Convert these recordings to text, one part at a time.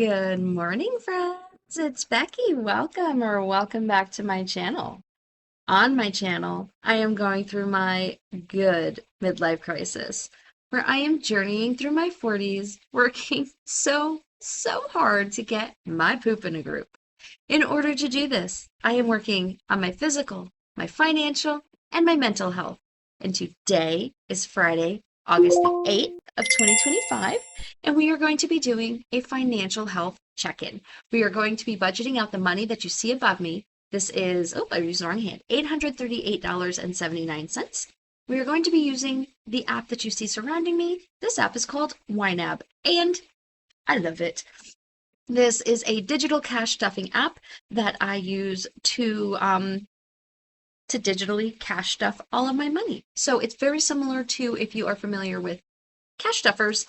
Good morning, friends. It's Becky. Welcome back to my channel. On my channel, I am going through my good midlife crisis, where I am journeying through my 40s, working so hard to get my poop in a group. In order to do this, I am working on my physical, my financial, and my mental health. And today is Friday, August the 8th of 2025, and we are going to be doing a financial health check-in. We are going to be budgeting out the money that you see above me. This is, I used the wrong hand, $838.79. We are going to be using the app that you see surrounding me. This app is called YNAB, and I love it. This is a digital cash stuffing app that I use to digitally cash stuff all of my money. So it's very similar to if you are familiar with cash stuffers,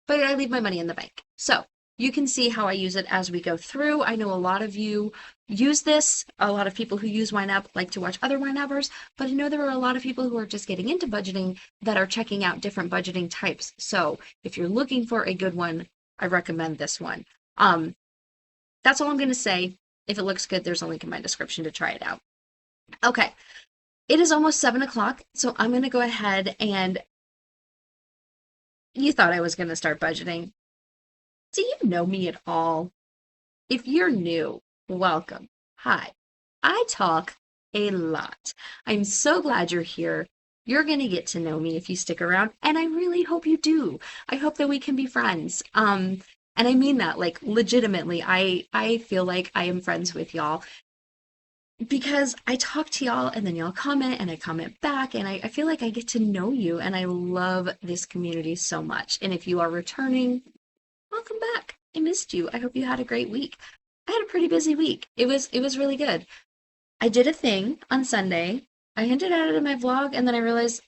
but I leave my money in the bank. So you can see how I use it as we go through. I know a lot of you use this. A lot of people who use YNAB like to watch other YNABers, but I know there are a lot of people who are just getting into budgeting that are checking out different budgeting types. So if you're looking for a good one, I recommend this one. That's all I'm going to say. If it looks good, there's a link in my description to try it out. Okay, it is almost 7 o'clock, so I'm going to go ahead and you thought I was going to start budgeting. Do you know me at all? If you're new, welcome. Hi, I talk a lot. I'm so glad you're here. You're going to get to know me if you stick around, and I really hope you do. I hope that we can be friends. And I mean that, like, legitimately. I feel like I am friends with y'all because I talk to y'all and then y'all comment and I comment back, and I feel like I get to know you, and I love this community so much. And if you are returning, welcome back. I missed you. I hope you had a great week. I had a pretty busy week. It was really good. I did a thing on Sunday. I hinted at it in my vlog, and then I realized,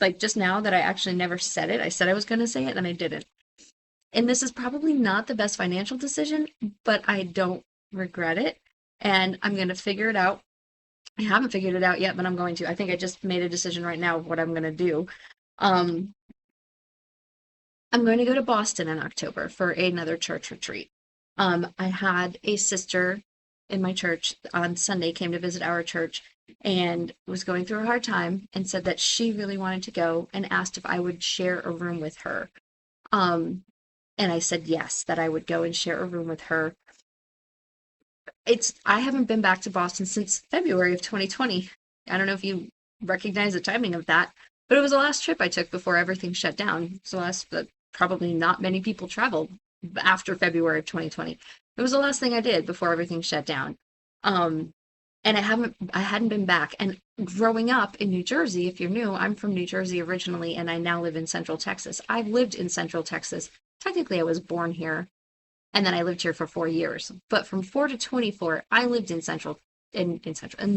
like just now, that I actually never said it. I said I was going to say it, and I didn't. And this is probably not the best financial decision, but I don't regret it. And I'm going to figure it out. I haven't figured it out yet, but I'm going to. I think I just made a decision right now of what I'm going to do. Um, I'm going to go to Boston in October for another church retreat. I had a sister in my church on Sunday came to visit our church and was going through a hard time and said that she really wanted to go and asked if I would share a room with her. And I said yes, that I would go and share a room with her. I haven't been back to Boston since February of 2020. I don't know if you recognize the timing of that, but it was the last trip I took before everything shut down. So probably not many people traveled after February of 2020. It was the last thing I did before everything shut down. And I hadn't been back. And growing up in New Jersey, if you're new, I'm from New Jersey originally, and I now live in Central Texas. I've lived in Central Texas. Technically, I was born here, and then I lived here for 4 years. But from 4 to 24, I lived in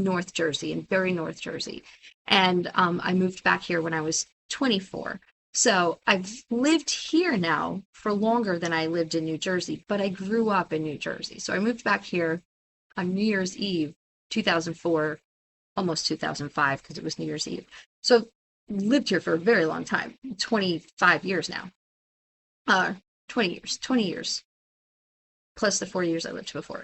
North Jersey, in very North Jersey. And I moved back here when I was 24. So I've lived here now for longer than I lived in New Jersey, but I grew up in New Jersey. So I moved back here on New Year's Eve, 2004, almost 2005, because it was New Year's Eve. So lived here for a very long time, 25 years now. 20 years, plus the 4 years I lived before.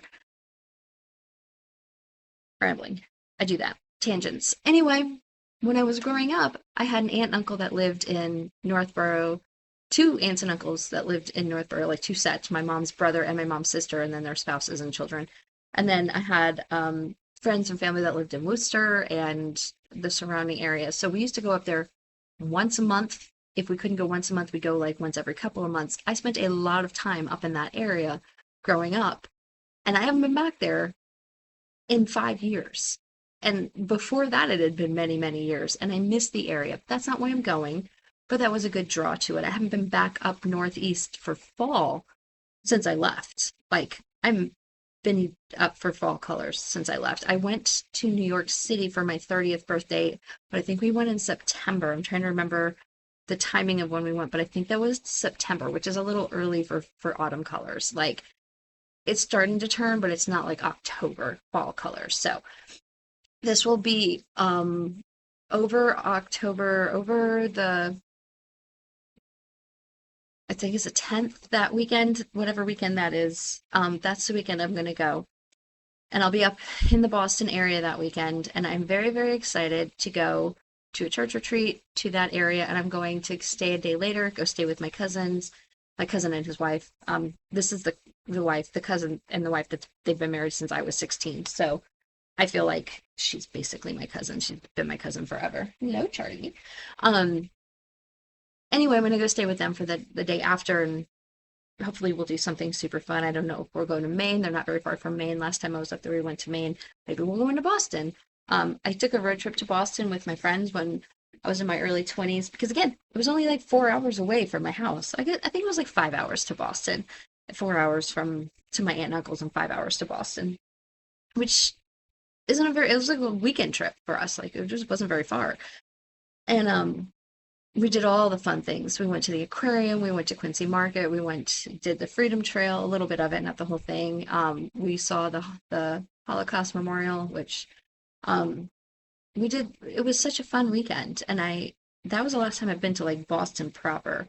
Rambling. I do that. Tangents. Anyway, when I was growing up, I had an aunt and uncle that lived in Northborough, two aunts and uncles that lived in Northborough, like two sets, my mom's brother and my mom's sister, and then their spouses and children. And then I had friends and family that lived in Worcester and the surrounding areas. So we used to go up there once a month. If we couldn't go once a month, we'd go like once every couple of months. I spent a lot of time up in that area growing up, and I haven't been back there in 5 years. And before that, it had been many, many years, and I miss the area. That's not why I'm going, but that was a good draw to it. I haven't been back up northeast for fall since I left. Like, I've been up for fall colors since I left. I went to New York City for my 30th birthday, but I think we went in September. I'm trying to remember the timing of when we went, but I think that was September, which is a little early for autumn colors. Like, it's starting to turn, but it's not like October fall colors. So this will be over October, over the, I think it's the 10th that weekend, whatever weekend that is. That's the weekend I'm going to go. And I'll be up in the Boston area that weekend. And I'm very, very excited to go to a church retreat to that area. And I'm going to stay a day later, go stay with my cousins, my cousin and his wife. This is the wife, the cousin and the wife that they've been married since I was 16. So I feel like she's basically my cousin. She's been my cousin forever. No, Charlie. Um, anyway, I'm gonna go stay with them for the day after, and hopefully we'll do something super fun. I don't know if we're going to Maine. They're not very far from Maine. Last time I was up there, we went to Maine. Maybe we'll go into Boston. I took a road trip to Boston with my friends when I was in my early 20s because again, it was only like 4 hours away from my house. I think it was like 5 hours to Boston, 4 hours from to my aunt and uncle's, and 5 hours to Boston, which isn't a very. It was like a weekend trip for us. Like it just wasn't very far, and we did all the fun things. We went to the aquarium, we went to Quincy Market, did the Freedom Trail, a little bit of it, not the whole thing. We saw the Holocaust Memorial, which um, we did. It was such a fun weekend, and that was the last time I've been to like Boston proper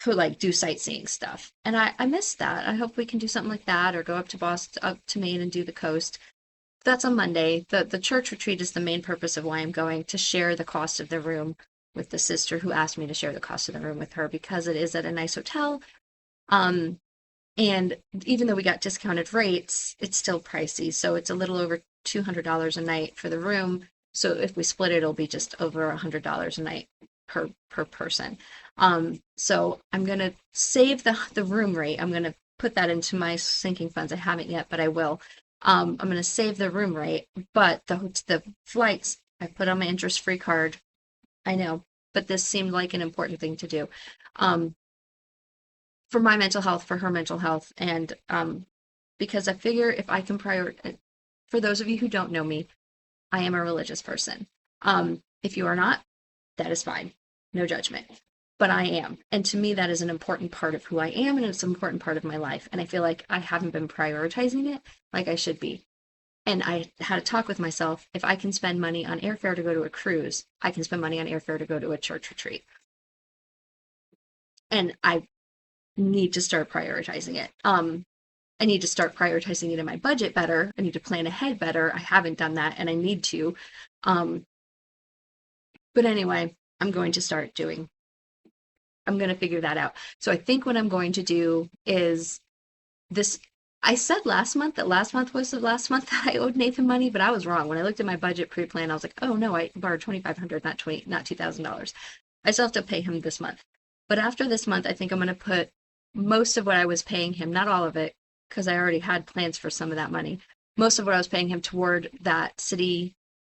to like do sightseeing stuff, and I missed that. I hope we can do something like that, or go up to Boston, up to Maine, and do the coast. That's on Monday. The church retreat is the main purpose of why I'm going, to share the cost of the room with the sister who asked me to share the cost of the room with her because it is at a nice hotel. Um, and even though we got discounted rates, it's still pricey. So it's a little over $200 a night for the room. So if we split it, it'll be just over $100 a night per person. So I'm gonna save the room rate. I'm gonna put that into my sinking funds. I haven't yet, but I will. I'm gonna save the room rate, but the flights I put on my interest-free card. I know, but this seemed like an important thing to do. Um, for my mental health, for her mental health, and because I figure if I can for those of you who don't know me, I am a religious person. If you are not, that is fine. No judgment. But I am. And to me, that is an important part of who I am, and it's an important part of my life. And I feel like I haven't been prioritizing it like I should be. And I had a talk with myself. If I can spend money on airfare to go to a cruise, I can spend money on airfare to go to a church retreat. And I need to start prioritizing it. I need to start prioritizing it in my budget better. I need to plan ahead better. I haven't done that, and I need to. Um, but anyway, I'm going to figure that out. So I think what I'm going to do is this. I said last month that last month was the last month that I owed Nathan money, but I was wrong. When I looked at my budget pre-plan, I was like, oh no, I borrowed $2,500, not $2,000. I still have to pay him this month. But after this month, I think I'm going to put most of what I was paying him, not all of it, because I already had plans for some of that money. Most of what I was paying him toward that city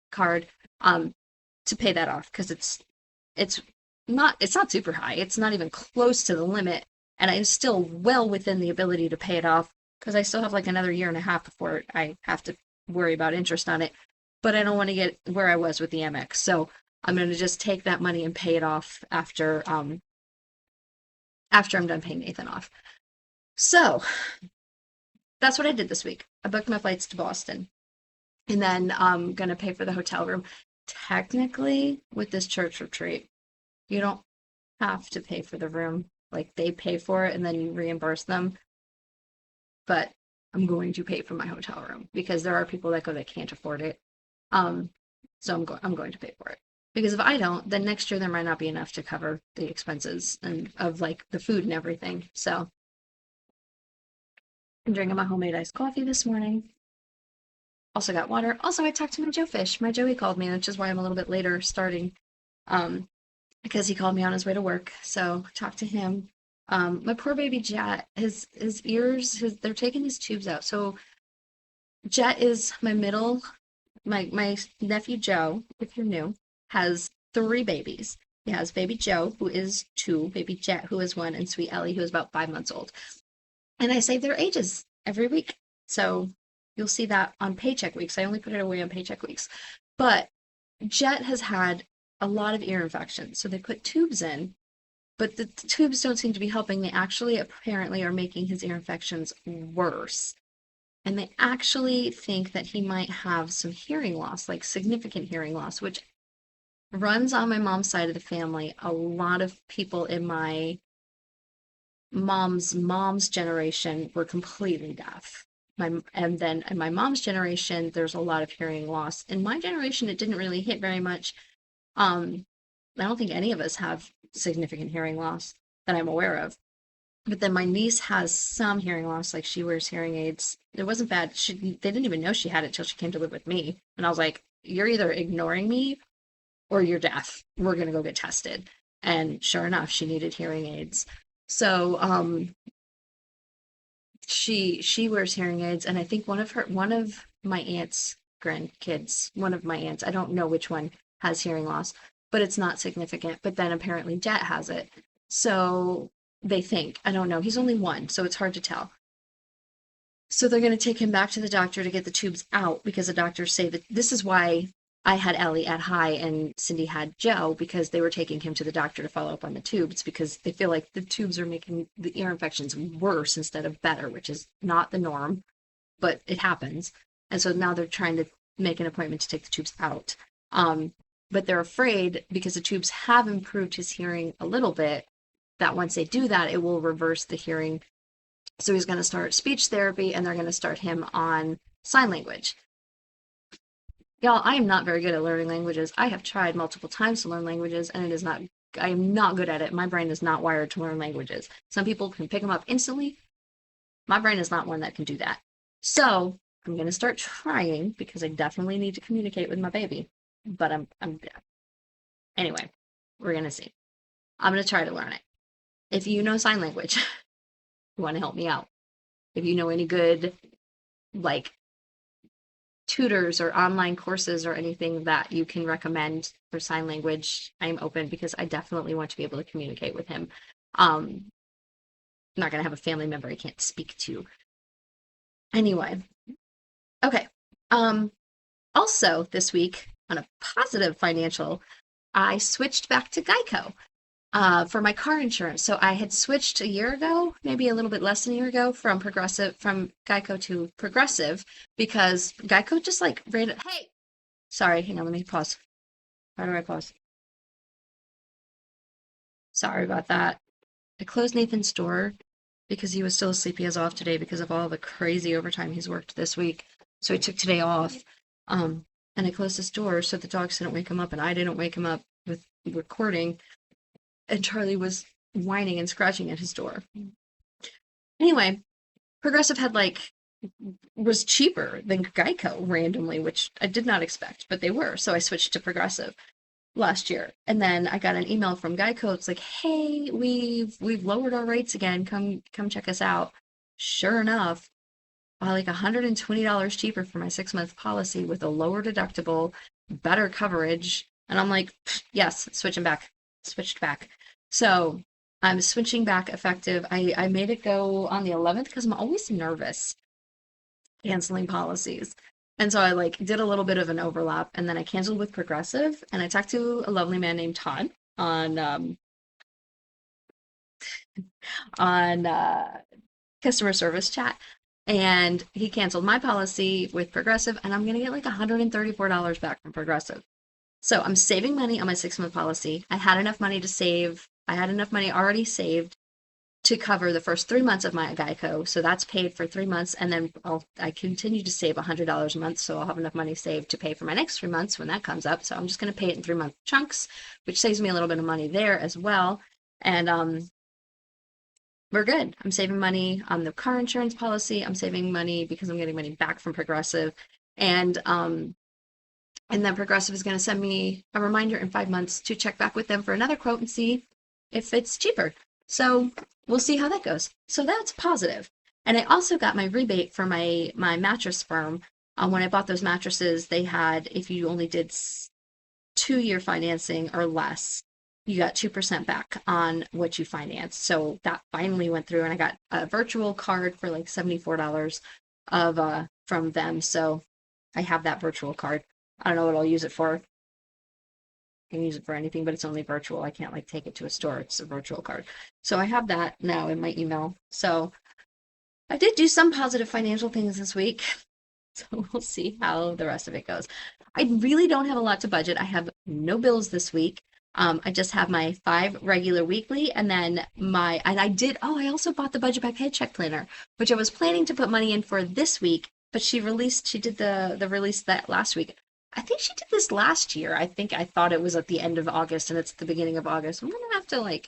card, to pay that off, because it's not super high. It's not even close to the limit, and I'm still well within the ability to pay it off because I still have like another year and a half before I have to worry about interest on it. But I don't want to get where I was with the MX, so I'm going to just take that money and pay it off after I'm done paying Nathan off. So that's what I did this week. I booked my flights to Boston, and then I'm going to pay for the hotel room. Technically, with this church retreat, you don't have to pay for the room. Like they pay for it and then you reimburse them. But I'm going to pay for my hotel room because there are people that go that can't afford it. So I'm going to pay for it. Because if I don't, then next year there might not be enough to cover the expenses and of like the food and everything. So I'm drinking my homemade iced coffee this morning. Also got water. Also, I talked to my Joe Fish. My Joey called me, which is why I'm a little bit later starting. Because he called me on his way to work. So talked to him. My poor baby Jet, his ears, they're taking his tubes out. So Jet is my nephew Joe, if you're new, has 3 babies. He has baby Joe, who is 2, baby Jet, who is 1, and sweet Ellie, who is about 5 months old. And I save their ages every week. So you'll see that on paycheck weeks. I only put it away on paycheck weeks. But Jet has had a lot of ear infections. So they put tubes in, but the tubes don't seem to be helping. They actually apparently are making his ear infections worse. And they actually think that he might have some hearing loss, like significant hearing loss, which runs on my mom's side of the family. A lot of people in my mom's generation were completely deaf. And then in my mom's generation, there's a lot of hearing loss. In my generation, it didn't really hit very much. Um, I don't think any of us have significant hearing loss that I'm aware of. But then my niece has some hearing loss, like she wears hearing aids. It wasn't bad. They didn't even know she had it till she came to live with me. And I was like, you're either ignoring me or you're deaf. We're gonna go get tested. And sure enough, she needed hearing aids. So she wears hearing aids, and I think one of my aunt's grandkids, one of my aunts, I don't know which one, has hearing loss, but it's not significant. But then apparently Jet has it. So they think, I don't know, he's only one, so it's hard to tell. So they're going to take him back to the doctor to get the tubes out because the doctors say that this is why I had Ellie at high and Cindy had Joe, because they were taking him to the doctor to follow up on the tubes because they feel like the tubes are making the ear infections worse instead of better, which is not the norm, but it happens. And so now they're trying to make an appointment to take the tubes out. But they're afraid because the tubes have improved his hearing a little bit, that once they do that, it will reverse the hearing. So he's going to start speech therapy and they're going to start him on sign language. Y'all, I am not very good at learning languages. I have tried multiple times to learn languages and I am not good at it. My brain is not wired to learn languages. Some people can pick them up instantly. My brain is not one that can do that. So I'm going to start trying because I definitely need to communicate with my baby. But I'm anyway, we're going to see. I'm going to try to learn it. If you know sign language, you want to help me out. If you know any good, like, tutors or online courses or anything that you can recommend for sign language, I'm open because I definitely want to be able to communicate with him. I'm not going to have a family member I can't speak to. Anyway, okay. Also this week, on a positive financial, I switched back to Geico for my car insurance. So I had switched a year ago, maybe a little bit less than a year ago, from Geico to Progressive because Geico just like ran it. Hey, sorry, hang on, let me pause. How do I pause? Sorry about that. I closed Nathan's door because he was still asleep. He has off today because of all the crazy overtime he's worked this week. So he took today off. And I closed his door so the dogs didn't wake him up and I didn't wake him up with recording. And Charlie was whining and scratching at his door. Anyway, Progressive was cheaper than Geico randomly, which I did not expect, but they were. So I switched to Progressive last year. And then I got an email from Geico. It's like, hey, we've lowered our rates again. Come check us out. Sure enough, like $120 cheaper for my 6-month policy with a lower deductible, better coverage. And I'm like, yes, switched back. So I'm switching back effective. I made it go on the 11th because I'm always nervous canceling policies. And so I did a little bit of an overlap and then I canceled with Progressive and I talked to a lovely man named Todd on customer service chat. And he canceled my policy with Progressive, and I'm going to get like $134 back from Progressive. So I'm saving money on my 6-month policy. I had enough money to save. I had enough money already saved to cover the first 3 months of my Geico. So that's paid for 3 months. And then I continue to save $100 a month. So I'll have enough money saved to pay for my next 3 months when that comes up. So I'm just going to pay it in 3-month chunks, which saves me a little bit of money there as well. And we're good. I'm saving money on the car insurance policy. I'm saving money because I'm getting money back from Progressive. And then Progressive is going to send me a reminder in 5 months to check back with them for another quote and see if it's cheaper. So we'll see how that goes. So that's positive. And I also got my rebate for my mattress firm. When I bought those mattresses, they had, if you only did 2-year financing or less, you got 2% back on what you financed. So that finally went through and I got a virtual card for like $74 from them. So I have that virtual card. I don't know what I'll use it for. I can use it for anything, but it's only virtual. I can't take it to a store. It's a virtual card. So I have that now in my email. So I did do some positive financial things this week. So we'll see how the rest of it goes. I really don't have a lot to budget. I have no bills this week. I just have my 5 regular weekly, and then I also bought the budget by paycheck planner, which I was planning to put money in for this week, but she did the release that last week. I think she did this last year. I thought it was at the end of August and it's the beginning of August. I'm gonna have to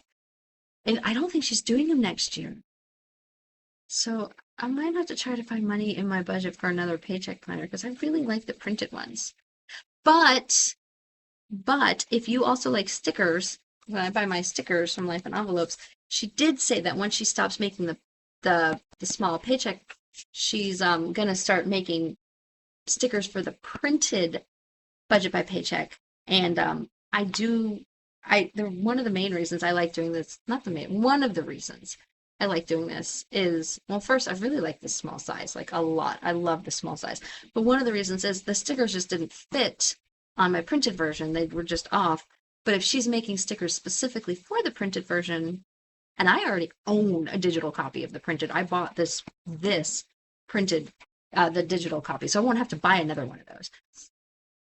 and I don't think she's doing them next year. So I might have to try to find money in my budget for another paycheck planner because I really like the printed ones. But if you also like stickers, when I buy my stickers from Life and Envelopes, she did say that once she stops making the small paycheck, she's gonna start making stickers for the printed budget by paycheck. And one of the main reasons I like doing this, not the main, one of the reasons I like doing this is, well, first, I really like the small size, like a lot. I love the small size. But one of the reasons is the stickers just didn't fit on my printed version. They were just off. But if she's making stickers specifically for the printed version, and I already own a digital copy of the printed, I bought this printed, the digital copy, so I won't have to buy another one of those.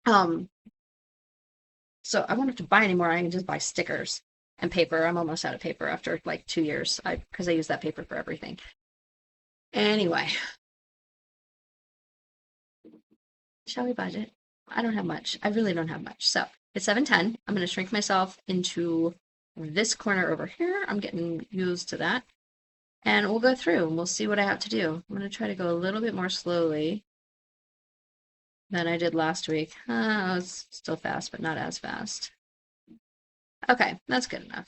Um, so I won't have to buy anymore. I can just buy stickers and paper. I'm almost out of paper after like 2 years. Because I use that paper for everything. Anyway, shall we budget? I don't have much. I really don't have much. So it's 7:10. I'm going to shrink myself into this corner over here. I'm getting used to that. And we'll go through and we'll see what I have to do. I'm going to try to go a little bit more slowly than I did last week. It's still fast, but not as fast. Okay, that's good enough.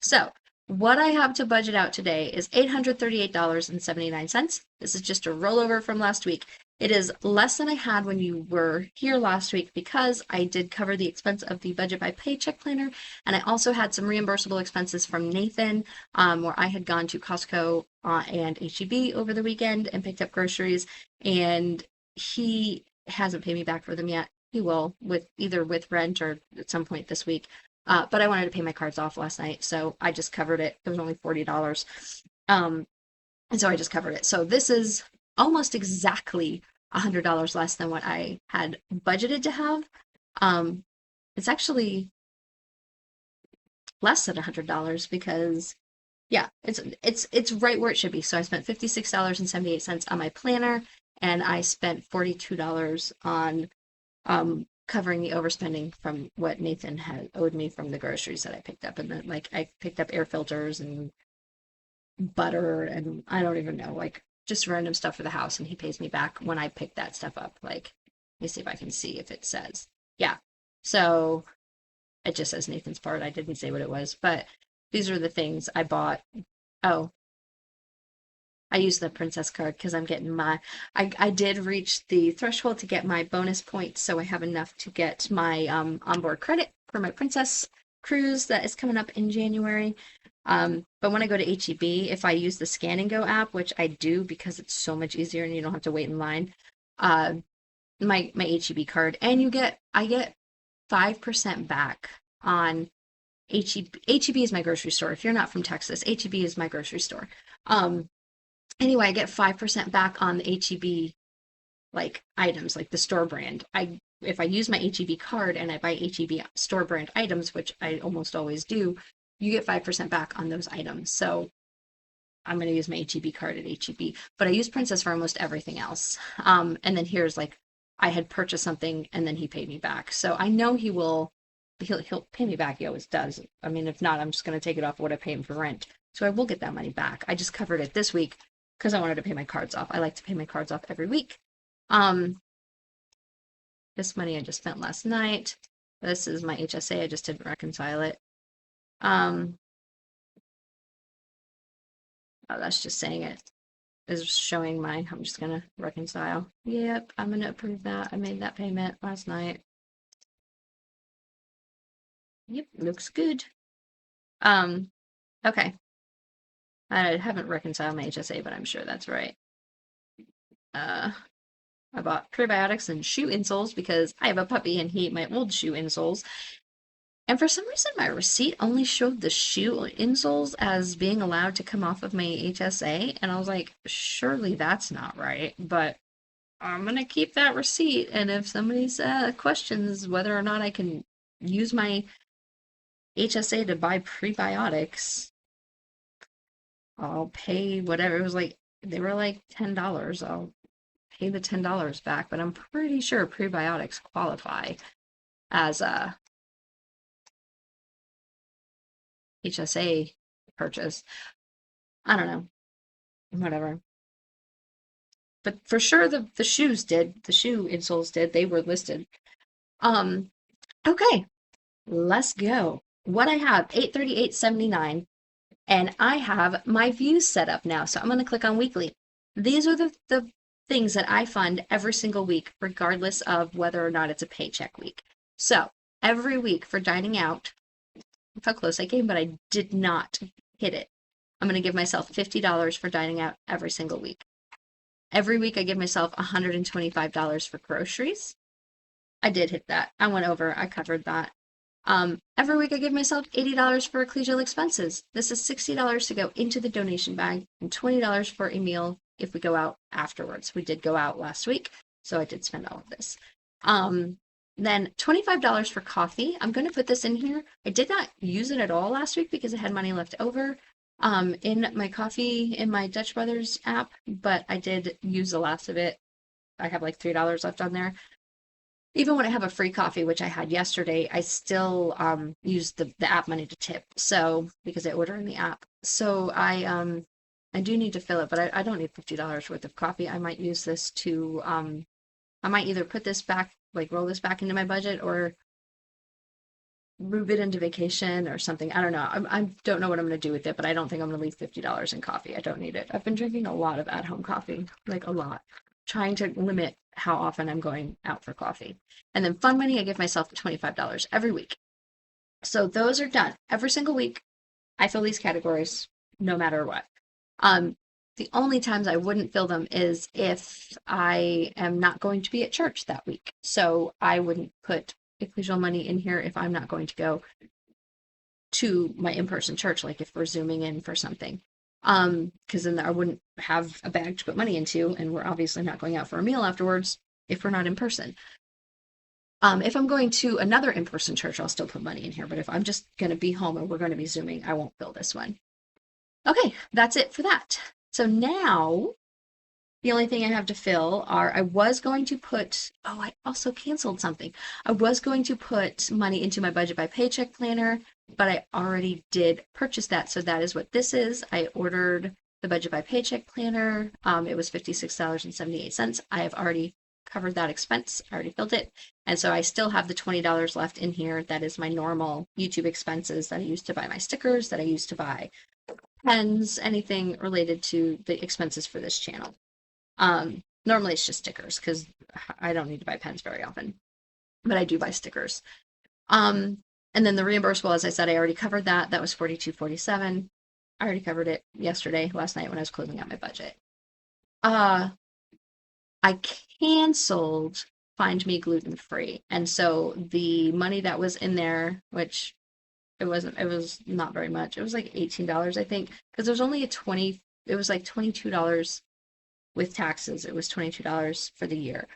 So what I have to budget out today is $838.79. This is just a rollover from last week. It is less than I had when you were here last week because I did cover the expense of the budget by paycheck planner, and I also had some reimbursable expenses from Nathan, where I had gone to Costco and HEB over the weekend and picked up groceries, and he hasn't paid me back for them yet. He will either with rent or at some point this week. But I wanted to pay my cards off last night, so I just covered it. It was only $40. And so I just covered it. So this is almost exactly $100 less than what I had budgeted to have. It's actually less than $100 because yeah, it's right where it should be. So I spent $56.78 on my planner, and I spent $42 on covering the overspending from what Nathan had owed me from the groceries that I picked up. And then I picked up air filters and butter and I don't even know, just random stuff for the house, and he pays me back when I pick that stuff up. Let me see if I can see if it says. Yeah. So it just says Nathan's part. I didn't say what it was, but these are the things I bought. Oh, I used the princess card because I'm getting I did reach the threshold to get my bonus points, so I have enough to get my onboard credit for my princess cruise that is coming up in January. But when I go to HEB, if I use the Scan and Go app, which I do because it's so much easier and you don't have to wait in line, my HEB card, and I get 5% back on HEB. HEB is my grocery store. If you're not from Texas, HEB is my grocery store. Anyway, I get 5% back on the HEB items, like the store brand. If I use my HEB card and I buy HEB store brand items, which I almost always do, you get 5% back on those items. So I'm going to use my HEB card at HEB, but I use Princess for almost everything else. And then here's I had purchased something and then he paid me back. So I know he'll pay me back. He always does. I mean, if not, I'm just going to take it off what I pay him for rent. So I will get that money back. I just covered it this week because I wanted to pay my cards off. I like to pay my cards off every week. This money I just spent last night. This is my HSA. I just didn't reconcile it. Oh, that's just saying it is showing mine. I'm just gonna reconcile. Yep, I'm gonna approve that. I made that payment last night. Yep, looks good. Okay. I haven't reconciled my HSA, but I'm sure that's right. I bought prebiotics and shoe insoles because I have a puppy and he ate my old shoe insoles. And for some reason, my receipt only showed the shoe insoles as being allowed to come off of my HSA. And I was like, surely that's not right. But I'm going to keep that receipt. And if somebody questions whether or not I can use my HSA to buy prebiotics. I'll pay whatever. It was like, they were like $10. I'll pay the $10 back, but I'm pretty sure prebiotics qualify as a HSA purchase. I don't know, whatever. But for sure the shoes did. The shoe insoles did. They were listed. Um, okay, let's go. What I have, 838.79, and I have my views set up now. So I'm going to click on weekly. These are the things that I fund every single week, regardless of whether or not it's a paycheck week. So every week for dining out, how close I came, but I did not hit it. I'm going to give myself $50 for dining out every single week. Every week I give myself $125 for groceries. I did hit that. I went over. I covered that. Every week I give myself $80 for ecclesial expenses. This is $60 to go into the donation bag and $20 for a meal if we go out afterwards. We did go out last week, so I did spend all of this. Then $25 for coffee. I'm going to put this in here. I did not use it at all last week because I had money left over in my coffee in my Dutch Brothers app, but I did use the last of it. I have like $3 left on there. Even when I have a free coffee, which I had yesterday, I still use the app money to tip. So because I order in the app, so I do need to fill it, but I don't need $50 worth of coffee. I might use this to I might either put this back, like roll this back into my budget, or move it into vacation or something. I don't know. I don't know what I'm going to do with it, but I don't think I'm going to leave $50 in coffee. I don't need it. I've been drinking a lot of at-home coffee, like a lot, trying to limit how often I'm going out for coffee. And then fun money, I give myself $25 every week. So those are done every single week. I fill these categories no matter what. The only times I wouldn't fill them is if I am not going to be at church that week. So I wouldn't put ecclesial money in here if I'm not going to go to my in-person church, like if we're zooming in for something. Because then I wouldn't have a bag to put money into, and we're obviously not going out for a meal afterwards if we're not in person. If I'm going to another in-person church, I'll still put money in here, but if I'm just going to be home and we're going to be zooming, I won't fill this one. Okay, that's it for that. So now the only thing I have to fill are, I was going to put, oh, I also canceled something. I was going to put money into my budget by paycheck planner, but I already did purchase that. So that is what this is. I ordered the budget by paycheck planner. It was $56.78. I have already covered that expense. I already filled it. And so I still have the $20 left in here. That is my normal YouTube expenses that I used to buy my stickers, that I used to buy pens, anything related to the expenses for this channel. Normally it's just stickers because I don't need to buy pens very often, but I do buy stickers. And then the reimbursable, as I said, I already covered that. That was $42.47. I already covered it last night when I was closing out my budget. I canceled Find Me Gluten Free, and so the money that was in there, which it was not very much. It was like $18, I think, because there was only it was like $22 with taxes. It was $22 for the year.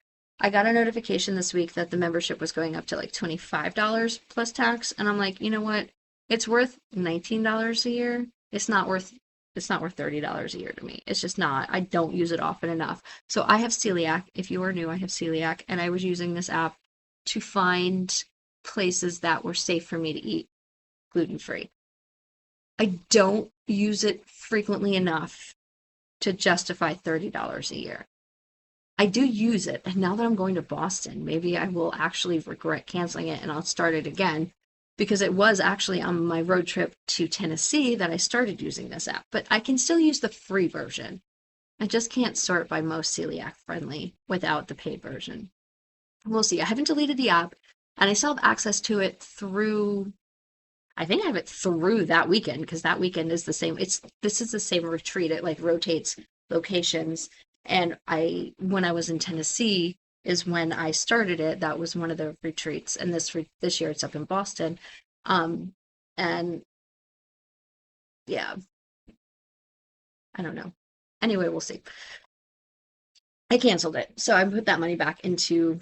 I got a notification this week that the membership was going up to like $25 plus tax, and I'm like, you know what? It's worth $19 a year. It's not worth $30 a year to me. It's just not. I don't use it often enough. So I have celiac. If you are new, I have celiac, and I was using this app to find places that were safe for me to eat gluten-free. I don't use it frequently enough to justify $30 a year. I do use it, and now that I'm going to Boston, maybe I will actually regret canceling it and I'll start it again, because it was actually on my road trip to Tennessee that I started using this app. But I can still use the free version. I just can't sort by most celiac friendly without the paid version. We'll see. I haven't deleted the app, and I still have access to it through, I think I have it through that weekend, because that weekend is the same. This is the same retreat. It like rotates locations. And when I was in Tennessee is when I started it. That was one of the retreats. And this year it's up in Boston. And yeah, I don't know. Anyway, we'll see. I canceled it. So I put that money back into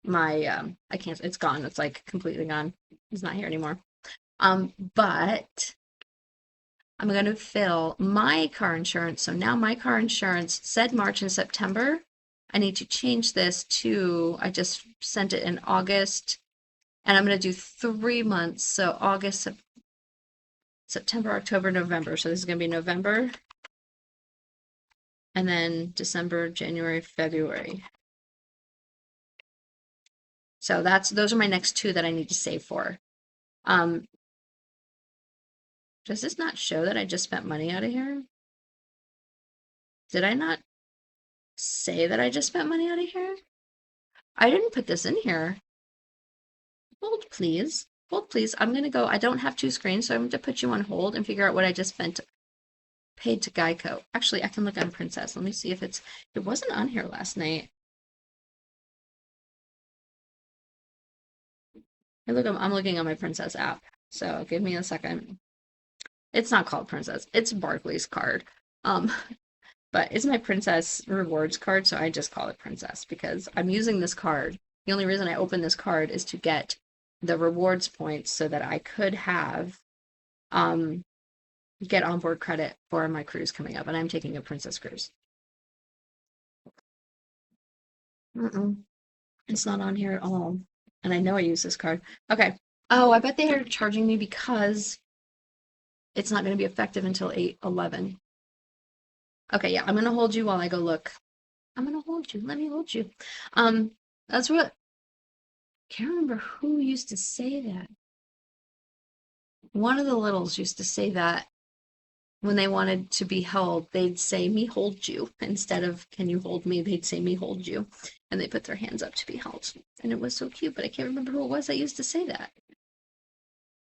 my, I canceled, it's gone. It's like completely gone. It's not here anymore. But I'm going to fill my car insurance. So now my car insurance said March and September. I need to change this to, I just sent it in August, and I'm going to do 3 months. So August, September, October, November. So this is going to be November, and then December, January, February. So those are my next two that I need to save for. Does this not show that I just spent money out of here? Did I not say that I just spent money out of here? I didn't put this in here. Hold, please. Hold, please. I'm going to go. I don't have two screens, so I'm going to put you on hold and figure out what I just paid to Geico. Actually, I can look on Princess. Let me see if it wasn't on here last night. I'm looking on my Princess app, so give me a second. It's not called Princess. It's Barclays card. But it's my Princess rewards card, so I just call it Princess because I'm using this card. The only reason I opened this card is to get the rewards points so that I could have get onboard credit for my cruise coming up, and I'm taking a Princess cruise. It's not on here at all, and I know I use this card. Okay. Oh, I bet they are charging me because it's not going to be effective until 8/11. Okay, yeah, I'm going to hold you while I go look. I'm going to hold you. Let me hold you. That's what. Can't remember who used to say that. One of the littles used to say that when they wanted to be held, they'd say, "Me hold you." Instead of, "Can you hold me?" they'd say, "Me hold you." And they put their hands up to be held. And it was so cute, but I can't remember who it was that used to say that.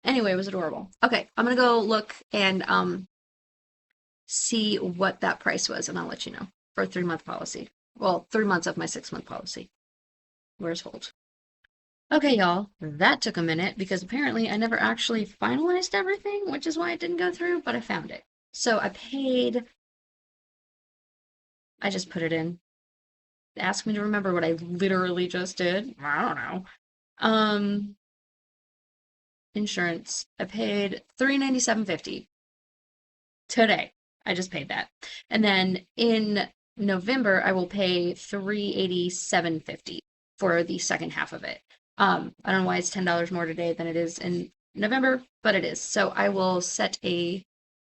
Anyway, it was adorable. Okay, I'm going to go look and see what that price was, and I'll let you know for a 3-month policy. Well, 3 months of my 6-month policy. Where's hold? Okay, y'all, that took a minute because apparently I never actually finalized everything, which is why it didn't go through, but I found it. So I just put it in. Ask me to remember what I literally just did. I don't know. Insurance. I paid $397.50 today. I just paid that. And then in November, I will pay $387.50 for the second half of it. I don't know why it's $10 more today than it is in November, but it is. So I will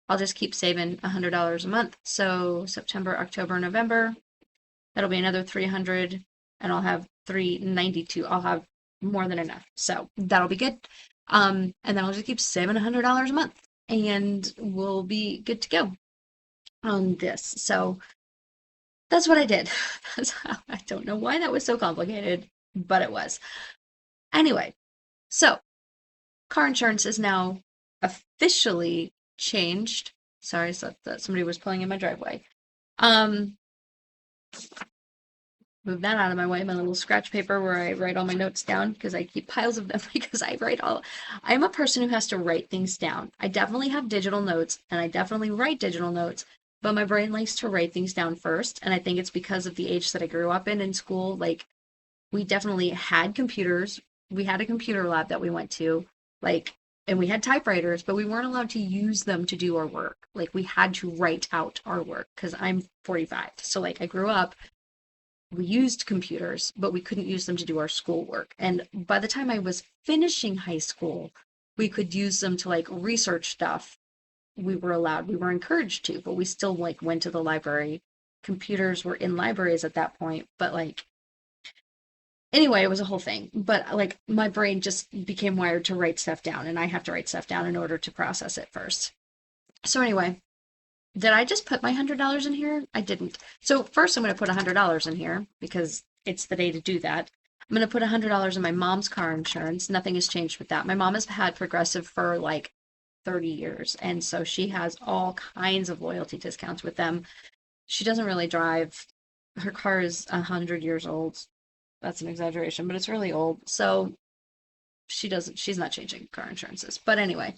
I'll just keep saving $100 a month. So September, October, November, that'll be another 300, and I'll have 392. I'll have more than enough. So that'll be good. And then I'll just keep saving $100 a month, and we'll be good to go on this. So that's what I did. I don't know why that was so complicated, but it was. Anyway, so car insurance is now officially changed. Sorry, so that somebody was pulling in my driveway. Move that out of my way, my little scratch paper where I write all my notes down because I keep piles of them because I'm a person who has to write things down. I definitely have digital notes and I definitely write digital notes, but my brain likes to write things down first. And I think it's because of the age that I grew up in school. Like, we definitely had computers. We had a computer lab that we went to, and we had typewriters, but we weren't allowed to use them to do our work. Like, we had to write out our work because I'm 45. So I grew up, we used computers, but we couldn't use them to do our schoolwork. And by the time I was finishing high school, we could use them to research stuff. We were encouraged to, but we still went to the library. Computers were in libraries at that point, but anyway, it was a whole thing. But my brain just became wired to write stuff down, and I have to write stuff down in order to process it first. So anyway, did I just put my $100 in here? I didn't. So first I'm going to put $100 in here because it's the day to do that. I'm going to put $100 in my mom's car insurance. Nothing has changed with that. My mom has had Progressive for 30 years, and so she has all kinds of loyalty discounts with them. She doesn't really drive. Her car is 100 years old. That's an exaggeration, but it's really old. So she's not changing car insurances. But anyway,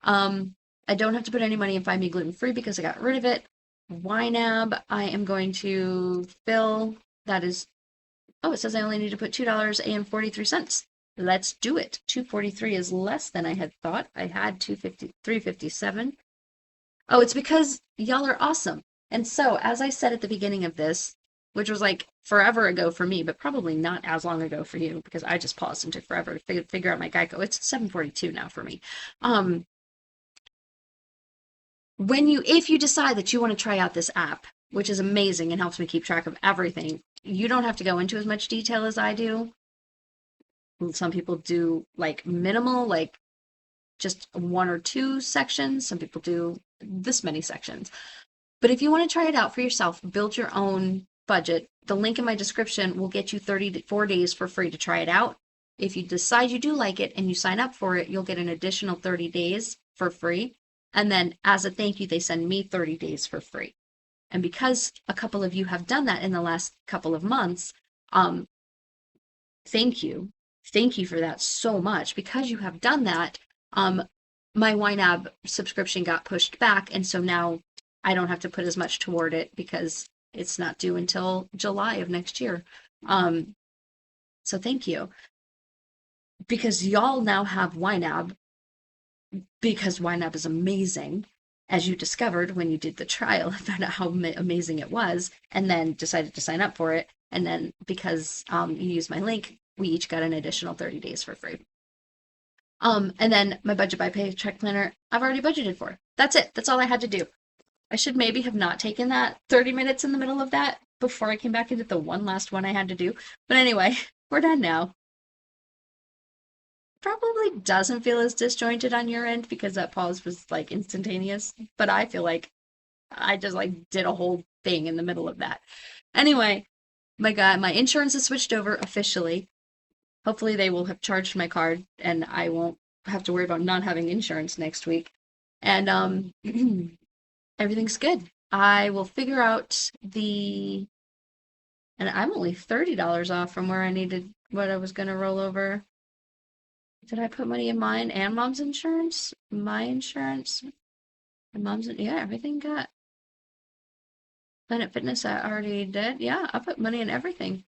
I don't have to put any money in Find Me Gluten Free because I got rid of it. YNAB, I am going to fill. That is, it says I only need to put $2.43. let's do it. 243 is less than I had thought. I had 250, 357. Oh, it's because y'all are awesome. And so, as I said at the beginning of this, which was like forever ago for me, but probably not as long ago for you, because I just paused and took forever to figure out my Geico. It's 7:42 now for me. Um, if you decide that you want to try out this app, which is amazing and helps me keep track of everything, you don't have to go into as much detail as I do. Some people do like minimal, like just one or two sections. Some people do this many sections. But if you want to try it out for yourself, build your own budget, the link in my description will get you 34 days for free to try it out. If you decide you do like it and you sign up for it, you'll get an additional 30 days for free. And then as a thank you, they send me 30 days for free. And because a couple of you have done that in the last couple of months, thank you. Thank you for that so much. Because you have done that, my YNAB subscription got pushed back. And so now I don't have to put as much toward it because it's not due until July of next year. So thank you. Because y'all now have YNAB, because YNAB is amazing, as you discovered when you did the trial and found out how amazing it was, and then decided to sign up for it. And then because you used my link, we each got an additional 30 days for free. And then my budget by paycheck planner, I've already budgeted for. That's it. That's all I had to do. I should maybe have not taken that 30 minutes in the middle of that before I came back into the one last one I had to do. But anyway, we're done now. Probably doesn't feel as disjointed on your end because that pause was like instantaneous, but I feel like I just like did a whole thing in the middle of that. Anyway, my insurance is switched over officially. Hopefully they will have charged my card and I won't have to worry about not having insurance next week. And everything's good. I will figure out and I'm only $30 off from where I needed what I was going to roll over. Did I put money in mine and mom's insurance? My insurance? And mom's, yeah, everything got. Planet Fitness, I already did. Yeah, I put money in everything.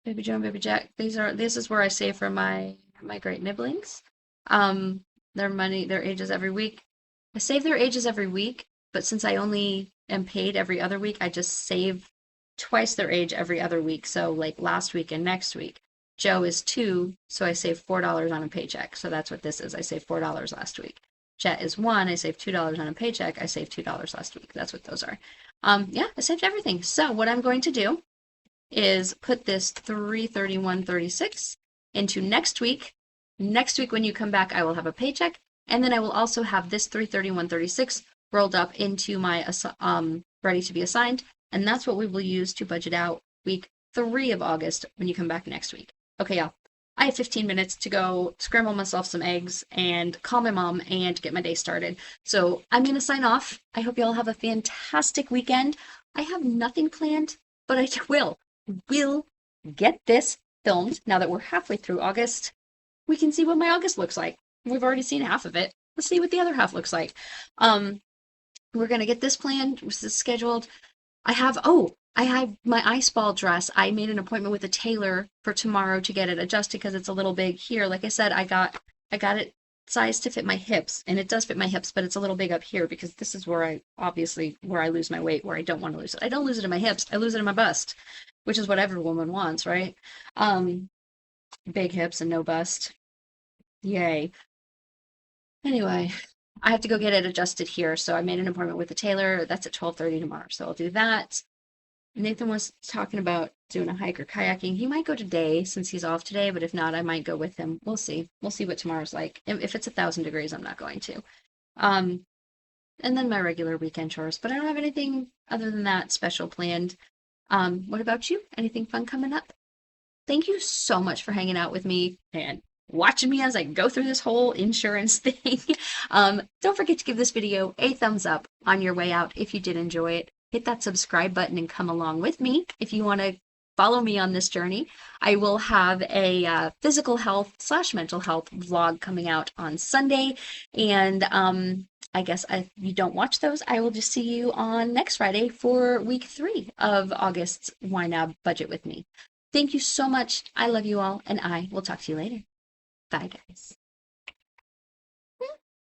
Baby Joe and Baby Jack. This is where I save for my great nibblings. Their ages every week. I save their ages every week, but since I only am paid every other week, I just save twice their age every other week. So like last week and next week. Joe is 2, so I save $4 on a paycheck. So that's what this is. I saved $4 last week. Jet is 1, I saved $2 on a paycheck. I saved $2 last week. That's what those are. Yeah, I saved everything. So what I'm going to do is put this 331.36 into next week. Next week when you come back, I will have a paycheck, and then I will also have this 331.36 rolled up into my ready to be assigned, and that's what we will use to budget out week 3 of August when you come back next week. Okay, y'all. I have 15 minutes to go scramble myself some eggs and call my mom and get my day started. So I'm going to sign off. I hope y'all have a fantastic weekend. I have nothing planned, but I will get this filmed now that we're halfway through August. We can see what my August looks like. We've already seen half of it. Let's see what the other half looks like. We're going to get this planned. This is scheduled. I have my ice ball dress. I made an appointment with a tailor for tomorrow to get it adjusted because it's a little big here. Like I said, I got it sized to fit my hips, and it does fit my hips, but it's a little big up here because this is where I lose my weight, where I don't want to lose it. I don't lose it in my hips. I lose it in my bust, which is what every woman wants, right? Big hips and no bust. Yay. Anyway, I have to go get it adjusted here. So I made an appointment with the tailor. That's at 12:30 tomorrow. So I'll do that. Nathan was talking about doing a hike or kayaking. He might go today since he's off today, but if not, I might go with him. We'll see. We'll see what tomorrow's like. If it's 1,000 degrees, I'm not going to. And then my regular weekend chores. But I don't have anything other than that special planned. What about you? Anything fun coming up? Thank you so much for hanging out with me and watching me as I go through this whole insurance thing. Don't forget to give this video a thumbs up on your way out if you did enjoy it. Hit that subscribe button and come along with me if you want to follow me on this journey. I will have a physical health / mental health vlog coming out on Sunday. And I guess if you don't watch those, I will just see you on next Friday for week 3 of August's YNAB budget with me. Thank you so much. I love you all, and I will talk to you later. Bye, guys.